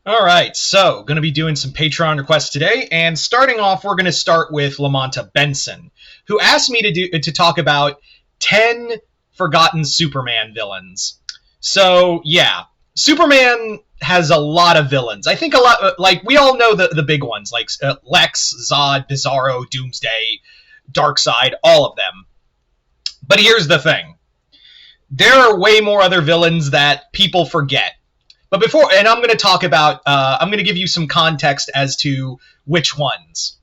All right, so going to be doing some Patreon requests today, and starting off, we're going to start with Lamonta Benson, who asked me to talk about 10 forgotten Superman villains. So yeah, Superman has a lot of villains. I think a lot, like we all know the big ones, like Lex, Zod, Bizarro, Doomsday, Darkseid, all of them. But here's the thing: there are way more other villains that people forget. But before, and I'm going to talk about, I'm going to give you some context as to which ones.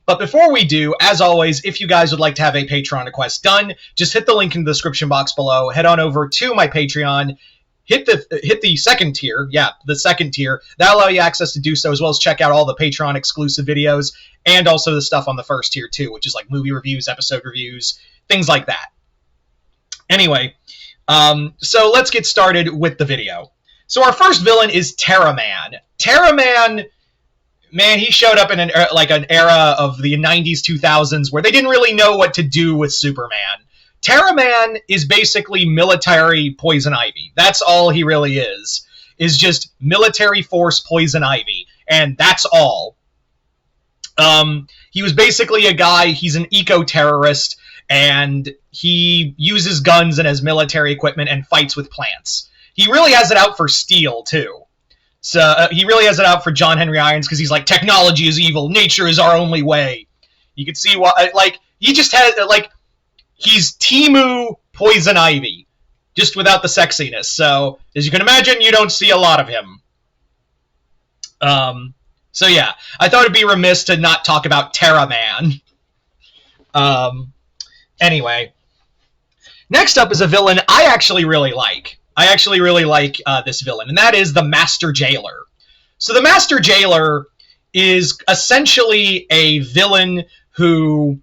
But before we do, as always, if you guys would like to have a Patreon request done, just hit the link in the description box below, head on over to my Patreon, hit the second tier, the second tier. That'll allow you access to do so, as well as check out all the Patreon exclusive videos, and also the stuff on the first tier too, which is like movie reviews, episode reviews, things like that. Anyway, so let's get started with the video. So our first villain is Terraman. Terraman, man, he showed up in an era of the 90s, 2000s where they didn't really know what to do with Superman. Terraman is basically military Poison Ivy. That's all he really is just military force Poison Ivy, and that's all. He was basically a guy, he's an eco-terrorist, and he uses guns and has military equipment and fights with plants. He really has it out for Steel, too. So he really has it out for John Henry Irons, because he's like, technology is evil, nature is our only way. You can see why, like, he just has, like, he's Temu Poison Ivy, just without the sexiness. So, as you can imagine, you don't see a lot of him. So yeah, I thought it'd be remiss to not talk about Terraman. Anyway. Next up is a villain I actually really like. I actually really like this villain, and that is the Master Jailer. So the Master Jailer is essentially a villain who,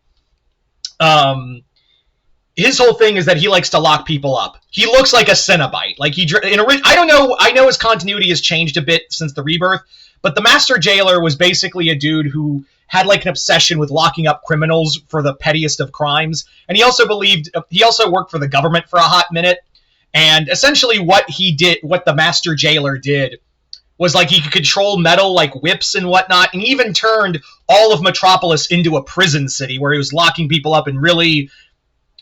his whole thing is that he likes to lock people up. He looks like a Cenobite. Like I don't know. I know his continuity has changed a bit since the Rebirth, but the Master Jailer was basically a dude who had like an obsession with locking up criminals for the pettiest of crimes, and he also worked for the government for a hot minute. And essentially what the Master Jailer did, was like he could control metal like whips and whatnot, and he even turned all of Metropolis into a prison city where he was locking people up in really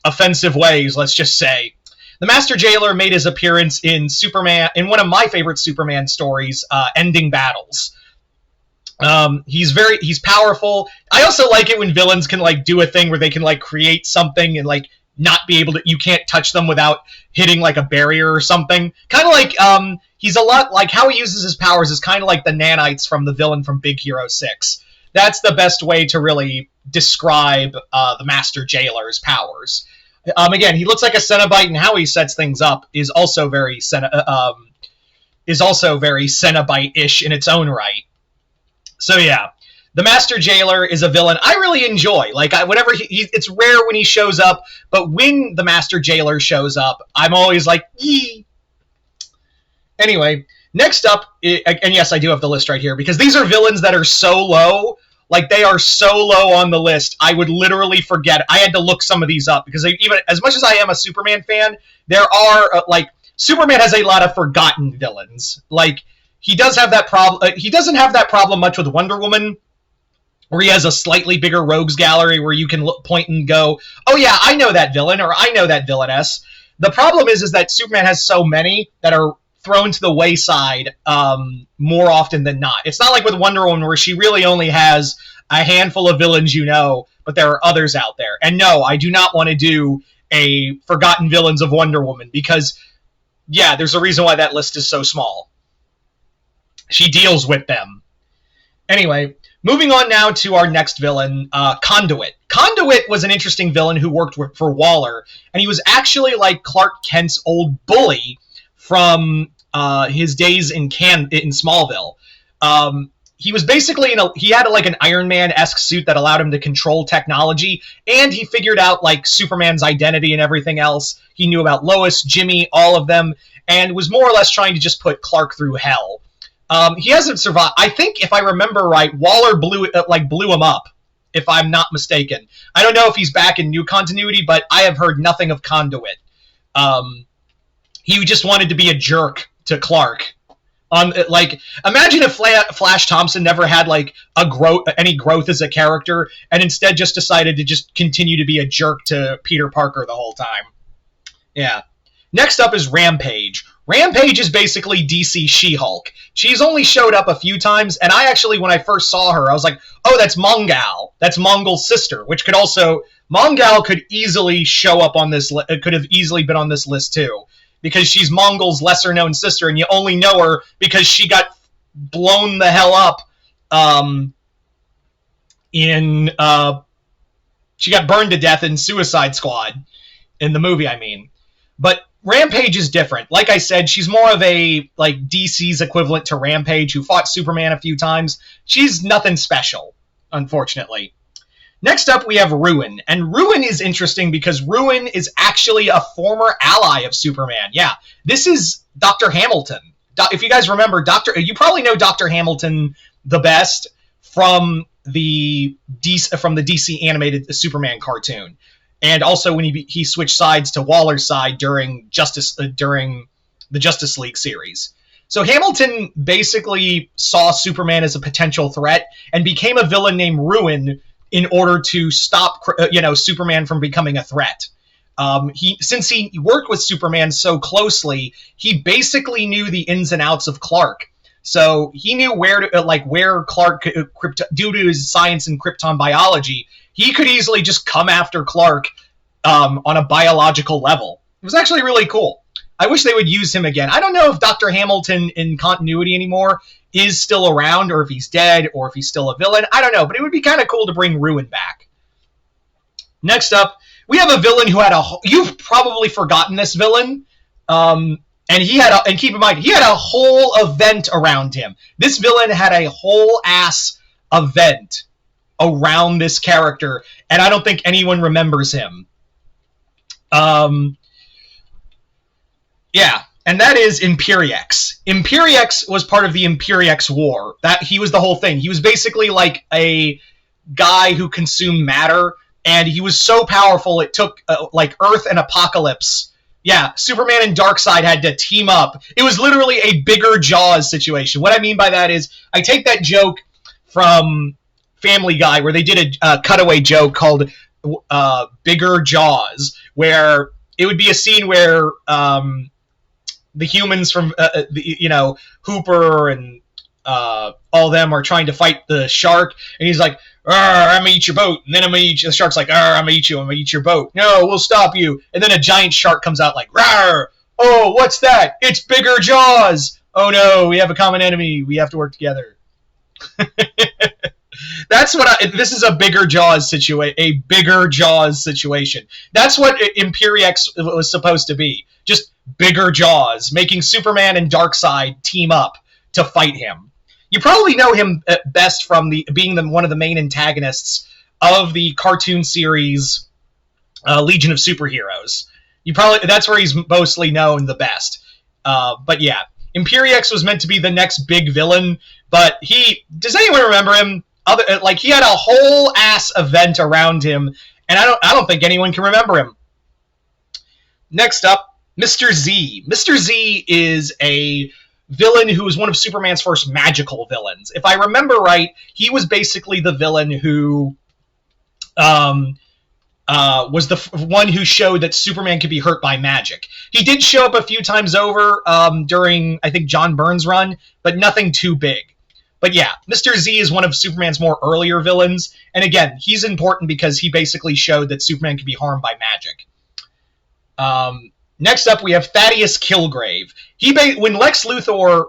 offensive ways, let's just say. The Master Jailer made his appearance in one of my favorite Superman stories, Ending Battles. He's powerful. I also like it when villains can like do a thing where they can like create something and like not be able to, you can't touch them without hitting like a barrier or something. Kind of like, he's a lot like how he uses his powers is kind of like the nanites from the villain from Big Hero 6. That's the best way to really describe the Master Jailer's powers. Again, he looks like a Cenobite, and how he sets things up is also very Cenobite-ish in its own right. So yeah. The Master Jailer is a villain I really enjoy. Like, whenever it's rare when he shows up, but when the Master Jailer shows up, I'm always like, yee. Anyway, next up, and yes, I do have the list right here, because these are villains that are so low, like, they are so low on the list, I would literally forget. I had to look some of these up, because even as much as I am a Superman fan, there are, Superman has a lot of forgotten villains. Like, he does have that problem. He doesn't have that problem much with Wonder Woman, where he has a slightly bigger rogues gallery where you can point and go, oh yeah, I know that villain, or I know that villainess. The problem is that Superman has so many that are thrown to the wayside more often than not. It's not like with Wonder Woman where she really only has a handful of villains but there are others out there. And no, I do not want to do a Forgotten Villains of Wonder Woman, because, yeah, there's a reason why that list is so small. She deals with them. Anyway, moving on now to our next villain, Conduit. Conduit was an interesting villain who worked for Waller, and he was actually like Clark Kent's old bully from his days in Smallville. He was basically he had like an Iron Man-esque suit that allowed him to control technology, and he figured out like Superman's identity and everything else. He knew about Lois, Jimmy, all of them, and was more or less trying to just put Clark through hell. He hasn't survived. I think, if I remember right, Waller blew him up, if I'm not mistaken. I don't know if he's back in new continuity, but I have heard nothing of Conduit. He just wanted to be a jerk to Clark, Like, imagine if Flash Thompson never had like any growth as a character, and instead just decided to just continue to be a jerk to Peter Parker the whole time. Yeah. Next up is Rampage. Rampage is basically DC She-Hulk. She's only showed up a few times, and I actually, when I first saw her, I was like, oh, that's Mongal. That's Mongal's sister, which could also... Mongal could easily show up on this list. It could have easily been on this list, too, because she's Mongal's lesser-known sister, and you only know her because she got blown the hell up she got burned to death in Suicide Squad, in the movie, I mean. But Rampage is different. Like I said, she's more of a like DC's equivalent to Rampage, who fought Superman a few times. She's nothing special, unfortunately. Next up, we have Ruin. And Ruin is interesting because Ruin is actually a former ally of Superman. Yeah, this is Dr. Hamilton. If you guys remember, you probably know Dr. Hamilton the best from the DC animated Superman cartoon. And also when he switched sides to Waller's side during the Justice League series. So Hamilton basically saw Superman as a potential threat and became a villain named Ruin in order to stop Superman from becoming a threat. Since he worked with Superman so closely, he basically knew the ins and outs of Clark. So he knew where Clark, due to his science in Krypton biology, he could easily just come after Clark on a biological level. It was actually really cool. I wish they would use him again. I don't know if Dr. Hamilton in continuity anymore is still around, or if he's dead, or if he's still a villain. I don't know, but it would be kind of cool to bring Ruin back. Next up, we have a villain who had you've probably forgotten this villain, and keep in mind, he had a whole event around him. This villain had a whole ass event around this character, and I don't think anyone remembers him. Yeah, and that is Imperiex. Imperiex was part of the Imperiex War. He was the whole thing. He was basically like a guy who consumed matter, and he was so powerful it took like Earth and Apocalypse. Yeah, Superman and Darkseid had to team up. It was literally a bigger Jaws situation. What I mean by that is, I take that joke from Family Guy, where they did a cutaway joke called Bigger Jaws, where it would be a scene where the humans from Hooper and all them are trying to fight the shark, and he's like, I'm gonna eat your boat, and then I'm gonna eat you. The shark's like, I'm gonna eat you, I'm gonna eat your boat. No, we'll stop you. And then a giant shark comes out like, Rawr! Oh, what's that? It's Bigger Jaws. Oh no, we have a common enemy. We have to work together. That's what this is, a Bigger Jaws situation. A Bigger Jaws situation. That's what Imperiex was supposed to be. Just Bigger Jaws, making Superman and Darkseid team up to fight him. You probably know him best from being one of the main antagonists of the cartoon series Legion of Superheroes. That's where he's mostly known the best. But yeah, Imperiex was meant to be the next big villain, but does anyone remember him? He had a whole ass event around him, and I don't think anyone can remember him. Next up, Mr. Z. Mr. Z is a villain who was one of Superman's first magical villains. If I remember right, he was basically the villain who was the one who showed that Superman could be hurt by magic. He did show up a few times over during, I think, John Byrne's run, but nothing too big. But yeah, Mr. Z is one of Superman's more earlier villains, and again, he's important because he basically showed that Superman could be harmed by magic. Next up, we have Thaddeus Kilgrave. When Lex Luthor,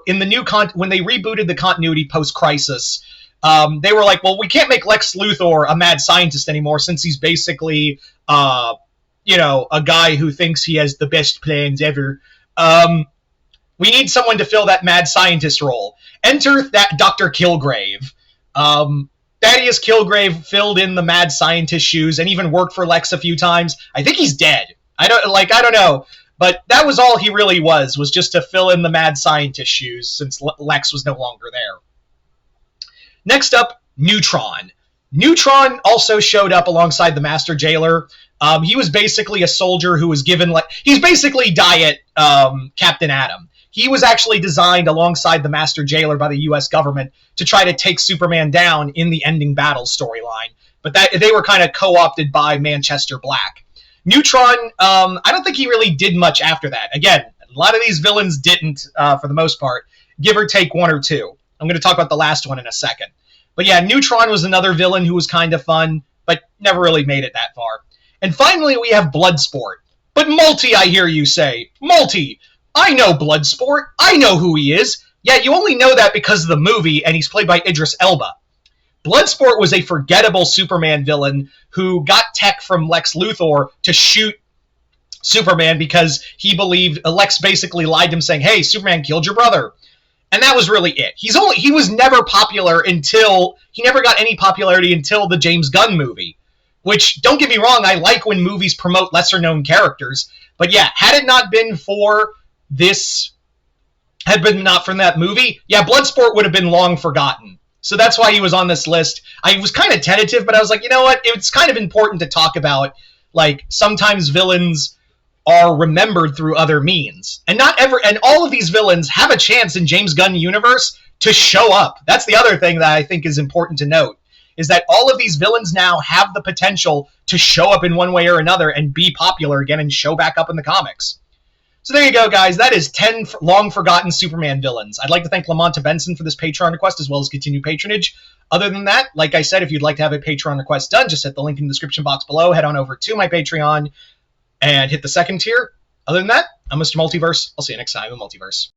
when they rebooted the continuity post-Crisis, they were like, well, we can't make Lex Luthor a mad scientist anymore since he's basically, a guy who thinks he has the best plans ever. We need someone to fill that mad scientist role. Enter that Dr. Kilgrave. Thaddeus Kilgrave filled in the mad scientist shoes and even worked for Lex a few times. I think he's dead. I don't know. But that was all he really was just to fill in the mad scientist shoes since Lex was no longer there. Next up, Neutron. Neutron also showed up alongside the Master Jailer. He was basically a soldier who was given he's basically Diet Captain Atom. he was actually designed alongside the Master Jailer by the U.S. government to try to take Superman down in the ending battle storyline. But that they were kind of co-opted by Manchester Black. Neutron, I don't think he really did much after that. Again, a lot of these villains didn't, for the most part, give or take one or two. I'm going to talk about the last one in a second. But yeah, Neutron was another villain who was kind of fun, but never really made it that far. And finally, we have Bloodsport. But Multi, I hear you say. Multi, I know Bloodsport. I know who he is. Yeah, you only know that because of the movie, and he's played by Idris Elba. Bloodsport was a forgettable Superman villain who got tech from Lex Luthor to shoot Superman because he believed Lex basically lied to him saying, hey, Superman killed your brother. And that was really it. He was never popular until, he never got any popularity until the James Gunn movie. Which, don't get me wrong, I like when movies promote lesser-known characters. But yeah, had it not been for this, had been not from that movie, yeah, Bloodsport would have been long forgotten. So that's why he was on this list. I was kind of tentative, but I was like, you know what? It's kind of important to talk about, like, sometimes villains are remembered through other means. And all of these villains have a chance in James Gunn universe to show up. That's the other thing that I think is important to note, is that all of these villains now have the potential to show up in one way or another and be popular again and show back up in the comics. So there you go, guys. That is 10 long-forgotten Superman villains. I'd like to thank Lamonta Benson for this Patreon request as well as continued patronage. Other than that, like I said, if you'd like to have a Patreon request done, just hit the link in the description box below. Head on over to my Patreon and hit the second tier. Other than that, I'm Mr. Multiverse. I'll see you next time in Multiverse.